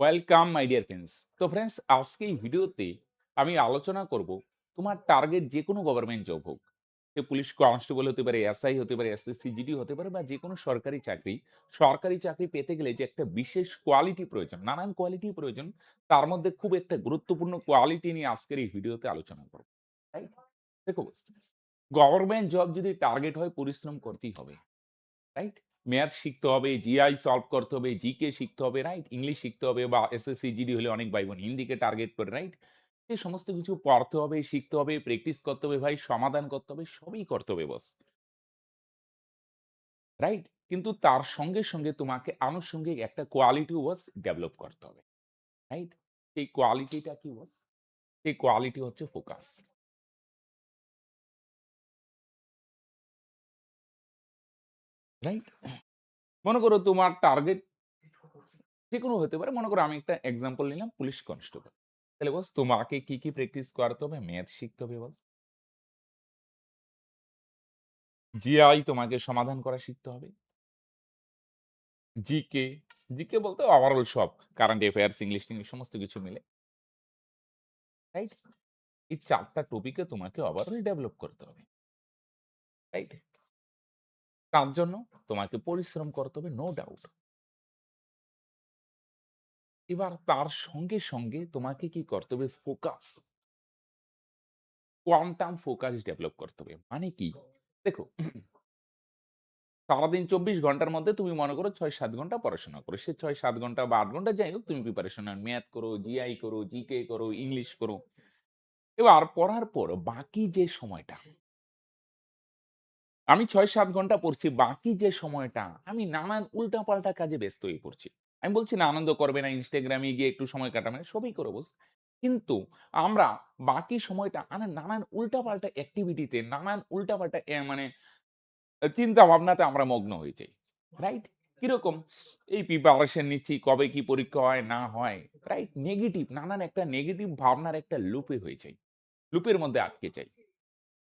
Welcome my dear friends. তো friends, আজকে এই ভিডিওতে আমি আলোচনা করব তোমার টার্গেট যে কোনো গভর্নমেন্ট জব হোক। সে পুলিশ কনস্টেবল হতে পারে, এসআই হতে পারে, এসএসসি জিডি হতে পারে বা যে কোনো সরকারি চাকরি। সরকারি চাকরি পেতে গেলে যে একটা বিশেষ কোয়ালিটি প্রয়োজন, নানান কোয়ালিটি প্রয়োজন। তার মধ্যে খুব একটা গুরুত্বপূর্ণ কোয়ালিটি নিয়ে আজকের এই ভিডিওতে আলোচনা করব। রাইট? দেখো, গভর্নমেন্ট জব যদি টার্গেট হয় পরিশ্রম করতেই হবে। রাইট? ম্যাথ শিখতে হবে, জিআই সলভ করতে হবে, জিকে শিখতে হবে, রাইট? ইংলিশ শিখতে হবে বা এসএসসি, জিডি হলে অনেক ভাই-বোন হিন্দিকে টার্গেট করে, রাইট? এই সমস্ত কিছু পড়তে হবে, শিখতে হবে, প্র্যাকটিস করতে হবে ভাই, সমাধান করতে হবে, সবই করতে হবে বস। রাইট? কিন্তু তার সঙ্গে তোমাকে আনুষঙ্গিক একটা কোয়ালিটি বস ডেভেলপ করতে হবে। রাইট? সেই কোয়ালিটিটা কি বস? সেই কোয়ালিটি হচ্ছে ফোকাস। রাইট? মনে করো তোমার টার্গেট যেকোনো হতে পারে। মনে করো আমি একটা এক্সাম্পল নিলাম পুলিশ কনস্টেবল। তাহলে বস তোমাকে কি প্র্যাকটিস করতে হবে? ম্যাথ শিখতে হবে বস। জিআই তোমাকে সমাধান করা শিখতে হবে। জিকে, জিকে বলতে ওভারঅল সব কারেন্ট অ্যাফেয়ার্স, ইংলিশ-টিংলিশ সমস্ত কিছু মিলে। রাইট? এই ৪ টা টপিকে তোমাকে ওভারঅল ডেভেলপ করতে হবে। রাইট? তার জন্য তোমাকে পরিশ্রম করতে হবে, নো ডাউট। এবার তার সঙ্গে তোমাকে কি করতে হবে? ফোকাস, কোয়ান্টাম ফোকাস ডেভেলপ করতে হবে। মানে কি? দেখো, সারাদিন ২৪ ঘন্টার মধ্যে তুমি মনে করো ৬-৭ ঘন্টা পড়াশোনা করো। সে ৬-৭ ঘন্টা বা ৮ ঘন্টা যাই হোক তুমি প্রিপারেশন নাও। ম্যাথ করো, জিআই করো, জিকে করো, ইংলিশ করো। এবার পড়ার পর বাকি যে সময়টা, আমি ৬-৭ ঘন্টা পড়ছি, বাকি যে সময়টা আমি নানান উল্টাপাল্টা কাজে ব্যস্ত হয়ে পড়ছি। আমি বলছি না আনন্দ করবে না, Instagram এ গিয়ে একটু সময় কাটাবে না, সবই করো বস। কিন্তু আমরা বাকি সময়টা নানান উল্টাপাল্টা অ্যাক্টিভিটিতে, নানান উল্টাপাল্টা মানে চিন্তা ভাবনাতে আমরা মগ্ন হয়ে যাই। রাইট? কিরকম? এই প্রিপারেশন নিচ্ছি, কবে কি পরীক্ষা হয় না হয়, রাইট? নেগেটিভ নানান একটা নেগেটিভ ভাবনার একটা লুপে হয়ে যাই। লুপের মধ্যে আটকে যাই।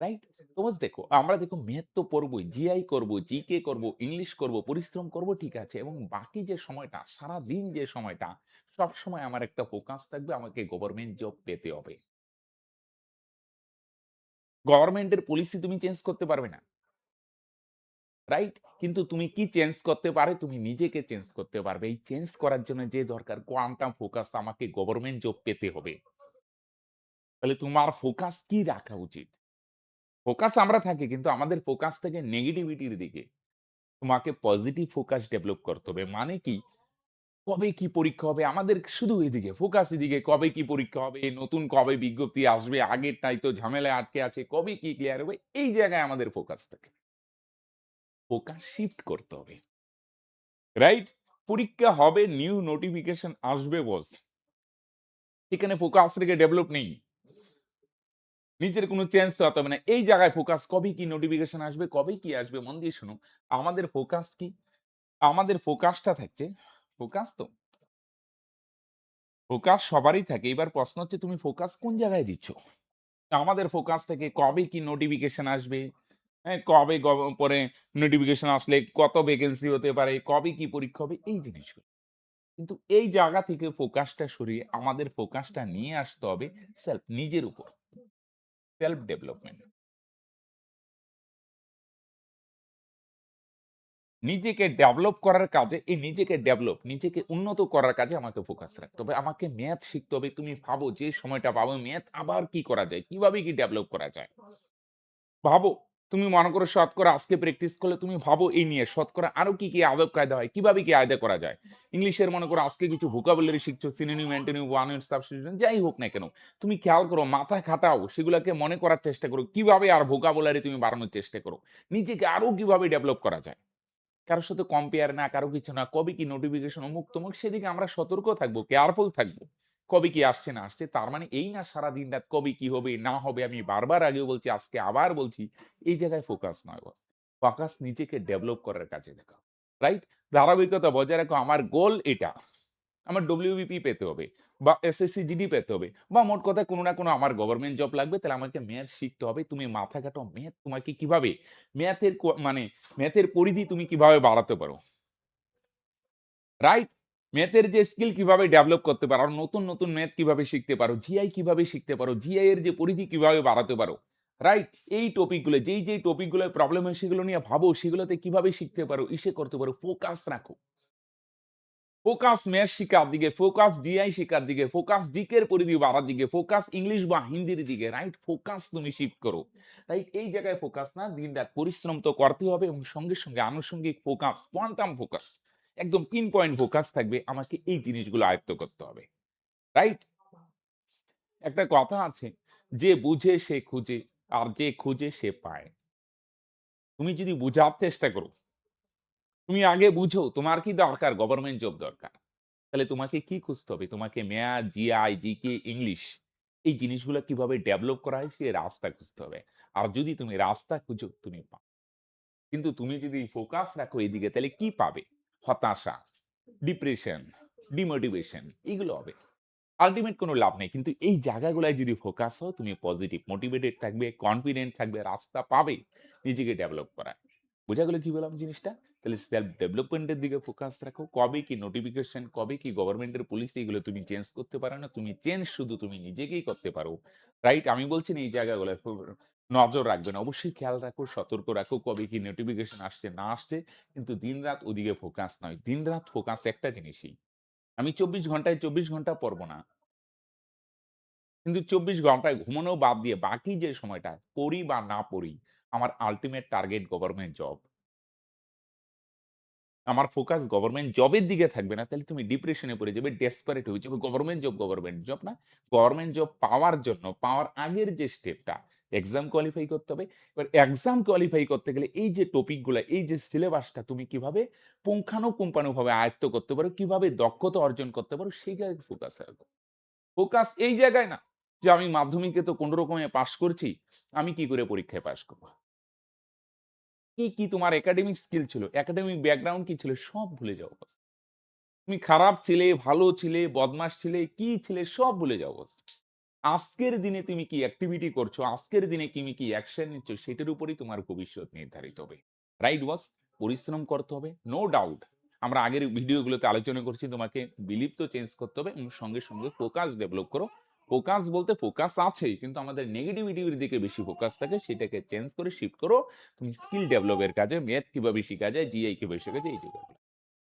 রাইট? তো বস দেখো, আমরা দেখো ম্যাথ তো পড়বই, জিআই করব, জিকে করব, ইংলিশ করব, পরিশ্রম করব ঠিক আছে এবং বাকি যে সময়টা, সারাদিন যে সময়টা, সবসময় আমার একটা ফোকাস থাকবে আমাকে গভর্নমেন্ট জব পেতে হবে। গভর্নমেন্টের পলিসি তুমি চেঞ্জ করতে পারবে না। রাইট? কিন্তু তুমি কি চেঞ্জ করতে পারে? তুমি নিজেকে চেঞ্জ করতে পারবে। এই চেঞ্জ করার জন্য যে দরকার কোয়ান্টাম ফোকাস আমাকে গভর্নমেন্ট জব পেতে হবে। তাহলে তোমার ফোকাস কি রাখা উচিত? ফোকাস আমরা থাকি কিন্তু আমাদের ফোকাস থেকে নেগেটিভিটির দিকে। তোমাকে পজিটিভ ফোকাস ডেভেলপ করতে হবে। মানে কি? কবে কি পরীক্ষা হবে? আমাদের শুধু এদিকে, ফোকাস এদিকে। কবে কি পরীক্ষা হবে? নতুন কবে বিজ্ঞপ্তি আসবে? আগেরটাই তো ঝামেলায় আটকে আছে। কবে কি ক্লিয়ার হবে? এই জায়গায় আমাদের ফোকাস থাকে। ফোকাস শিফট করতে হবে। রাইট? পরীক্ষা হবে, নিউ নোটিফিকেশন আসবে বস। এখানে ফোকাস রেখে ডেভেলপ নেই। নিজের কোনো চেঞ্জ তো হতে হবে না। এই জায়গায় ফোকাস কবে কি নোটিফিকেশন আসবে, কবে কি আসবে মন দিয়ে শুনো। আমাদের ফোকাস কি? আমাদের ফোকাসটা থাকছে ফোকাস তো ফোকাস সবারই থাকে। এবার প্রশ্ন হচ্ছে তুমি ফোকাস কোন জায়গায় দিচ্ছ? আমাদের ফোকাস থেকে কবে কি নোটিফিকেশন আসবে, হ্যাঁ? কবে পরে নোটিফিকেশন আসলে কত ভ্যাকেন্সি হতে পারে, কবে কি পরীক্ষা হবে এই জিনিসগুলো। কিন্তু এই জায়গা থেকে ফোকাসটা সরিয়ে আমাদের ফোকাসটা নিয়ে আসতে হবে নিজের উপর। Self development. নিজেকে ডেভেলপ করার কাজে এই নিজেকে উন্নত করার কাজে আমাকে ফোকাস রাখতে হবে। আমাকে ম্যাথ শিখতে হবে। তুমি ভাবো যে সময়টা পাবো ম্যাথ আবার কি করা যায়? কিভাবে কি ডেভেলপ করা যায়? ভাবো, তুমি মনে করো শতকরা আজকে প্র্যাকটিস করলে তুমি ভাবো এই নিয়ে শতকরা আরো কি আদব কায়দা হয়? কিভাবে কি আয়দা করা যায়? ইংলিশের মনে করো আজকে কিছু ভোকাবুলারি শিখছো, synonym, antonym, one word substitution যাই হোক না কেন। তুমি খেয়াল করো, মাথা খাটাও, সেগুলাকে মনে করার চেষ্টা করো। কিভাবে আর ভোকাবুলারি তুমি বাড়ানোর চেষ্টা করো। নিজেকে আরো কিভাবে ডেভেলপ করা যায়? কারো সাথে কম্পেয়ার না, কারো কিছু না। কবে কি নোটিফিকেশন অমুক-তমুক সেদিকে আমরা সতর্ক থাকবো, কেয়ারফুল থাকবো। কবে কি আসছে না আসছে। তার মানে এই না সারাদিন রাত কবে কি হবে না হবে আমি বারবার আগেও বলছি, আজকে আবার বলছি। এই জায়গায় ফোকাস নয় বস। ফোকাস নিজেকে ডেভেলপ করার কাজে দেখাও। রাইট? ধারাবাহিকতা বজায় রাখো। আমার গোল এটা। আমার ডব্লিউবিপি পেতে হবে বা এসএসসি জিডি পেতে হবে বা মোট কথা কোনো না কোনো আমার গভর্নমেন্ট জব লাগবে তাহলে আমাকে ম্যাথ শিখতে হবে। তুমি মাথা খাটাও ম্যাথ তোমাকে কিভাবে ম্যাথের মানে ম্যাথের পরিধি তুমি কিভাবে বাড়াতে পারো। রাইট? ম্যাথের যে স্কিল কিভাবে ডেভেলপ করতে পারো, আর নতুন, নতুন ম্যাথ কিভাবে শিখতে পারো, জিআই কিভাবে শিখতে পারো, জিআই এর যে পরিধি কিভাবে বাড়াতে পারো, রাইট? এই টপিকগুলো যেই টপিকগুলোয় প্রবলেম হয় সেগুলো নিয়ে ভাবো, সেগুলোতে কিভাবে শিখতে পারো, করতে পারো, ফোকাস রাখো। ফোকাস ম্যাথ শিখার দিকে, ফোকাস ডিআই শিখার দিকে, ফোকাস ডিকের পরিধি বাড়ার দিকে, ফোকাস ইংলিশ বা হিন্দির দিকে, রাইট? ফোকাস তুমি শিফট করো। রাইট? এই জায়গায় ফোকাস না, দিন-রাত পরিশ্রম তো করতেই হবে এবং সঙ্গে, সঙ্গে আনুষঙ্গিক ফোকাস, কোয়ান্টাম ফোকাস, একদম পিন পয়েন্ট ফোকাস থাকবে। আমাকে এই জিনিসগুলো আয়ত্ত করতে হবে। রাইট? একটা কথা আছে, যে বুঝে সে খুঁজে, আর যে খুঁজে সে পায়। তুমি যদি বুঝার চেষ্টা করো, তুমি আগে বুঝো তোমার কি দরকার, গভর্নমেন্ট জব দরকার। তাহলে তোমাকে কি খুঁজতে হবে? তোমাকে ম্যাথ, জিআই, জিকে, ইংলিশ এই জিনিসগুলা কিভাবে ডেভেলপ করা হয় সে রাস্তা খুঁজতে হবে। আর যদি তুমি রাস্তা খুঁজো তুমি কিন্তু তুমি যদি ফোকাস রাখো এদিকে তাহলে কি পাবে? হতাশা, ডিপ্রেশন, ডিমোটিভেশন এগুলো হবে। আল্টিমেট কোনো লাভ নেই। কিন্তু এই জায়গাগুলায় যদি ফোকাস হও তুমি পজিটিভ, মোটিভেটেড থাকবে, কনফিডেন্ট থাকবে, রাস্তা পাবে নিজেকে ডেভেলপ করার। বোঝা গেল কি বললাম জিনিসটা? তাহলে সেলফ ডেভেলপমেন্ট এর দিকে ফোকাস রাখো। কবে কি নোটিফিকেশন, কবে কি গভর্নমেন্টের পলিসি এগুলো তুমি চেঞ্জ করতে পারো না। তুমি চেঞ্জ শুধু তুমি নিজেকেই করতে পারো। রাইট? আমি বলছি না এই জায়গাগুলায় নজর রাখবেন। অবশ্যই খেয়াল রাখো, সতর্ক রাখো কবে কি নোটিফিকেশন আসছে না আসছে। কিন্তু দিনরাত ওদিকে ফোকাস নয়। দিনরাত ফোকাস একটা জিনিসই। আমি ২৪ ঘন্টায় ২৪ ঘন্টা পড়ব না। কিন্তু ২৪ ঘন্টায় ঘুমানো বাদ দিয়ে বাকি যে সময়টা পড়ি বা না পড়ি, আমার আল্টিমেট টার্গেট গভর্নমেন্ট জব। আমার ফোকাস গভর্নমেন্ট জবের দিকে থাকবে না, তাহলে তুমি ডিপ্রেশনে পড়ে যাবে, ডেসপারেট হয়ে যাবে। গভর্নমেন্ট জব না। গভর্নমেন্ট জব পাওয়ার জন্য, পাওয়ার আগের যে স্টেপটা, এক্সাম কোয়ালিফাই করতে হবে। এবার এক্সাম কোয়ালিফাই করতে গেলে এই যে টপিক গুলা, এই যে সিলেবাসটা তুমি কিভাবে পুঙ্খানুপুঙ্খানুভাবে আয়ত্ত করতে পারো, কিভাবে দক্ষতা অর্জন করতে পারো, সেই জায়গায় ফোকাস রাখো। ফোকাস এই জায়গায় না যে আমি মাধ্যমিকে তো কোন রকমে পাস করছি, আমি কি করে পরীক্ষায় পাস করব? কি তোমার একাডেমিক স্কিল ছিল, একাডেমিক ব্যাকগ্রাউন্ড কি ছিল সব ভুলে যাও বাস। তুমি খারাপ ছিলে, ভালো ছিলে, বদমাশ ছিলে, কি ছিলে সব ভুলে যাও বাস। আজকের দিনে তুমি কি অ্যাক্টিভিটি করছো, আজকের দিনে তুমি কি অ্যাকশন নিচ্ছ সেটার উপরেই তোমার ভবিষ্যৎ নির্ধারিত হবে। রাইট বস? পরিশ্রম করতে হবে, নো ডাউট। আমরা আগের ভিডিওগুলোতে আলোচনা করছি তোমাকে বিলিভ তো চেঞ্জ করতে হবে এবং সঙ্গে, সঙ্গে ফোকাস ডেভেলপ করো। ফোকাস বলতে ফোকাস আছেই কিন্তু আমাদের নেগেটিভিটির দিকে বেশি ফোকাস থাকে সেটাকে চেঞ্জ করে শিফট করো। তুমি স্কিল ডেভেলপের কাজে ম্যাথ কিভাবে শিখা যায়, জিআই কিভাবে শেখা যায় এইটা করবে।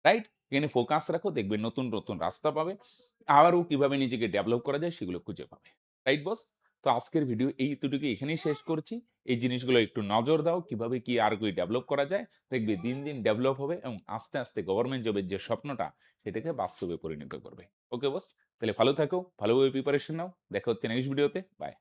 রাইট? এখানে ফোকাস রাখো দেখবে নতুন, নতুন রাস্তা পাবে। আবারও কিভাবে নিজেকে ডেভেলপ করা যায় সেগুলো খুঁজে পাবে। রাইট বস? তো আজকের ভিডিও এইতটুকু এখানেই শেষ করছি। এই জিনিসগুলো একটু নজর দাও কিভাবে কি আর কি ডেভেলপ করা যায়। দেখবে দিন, দিন ডেভেলপ হবে এবং আস্তে, আস্তে গভর্নমেন্ট জবের যে স্বপ্নটা সেটাকে বাস্তবে পরিণত করবে। ওকে বস? তাহলে ভালো থাকো, ভালোভাবে প্রিপারেশন নাও। দেখা হচ্ছে নেক্সট ভিডিওতে। বাই।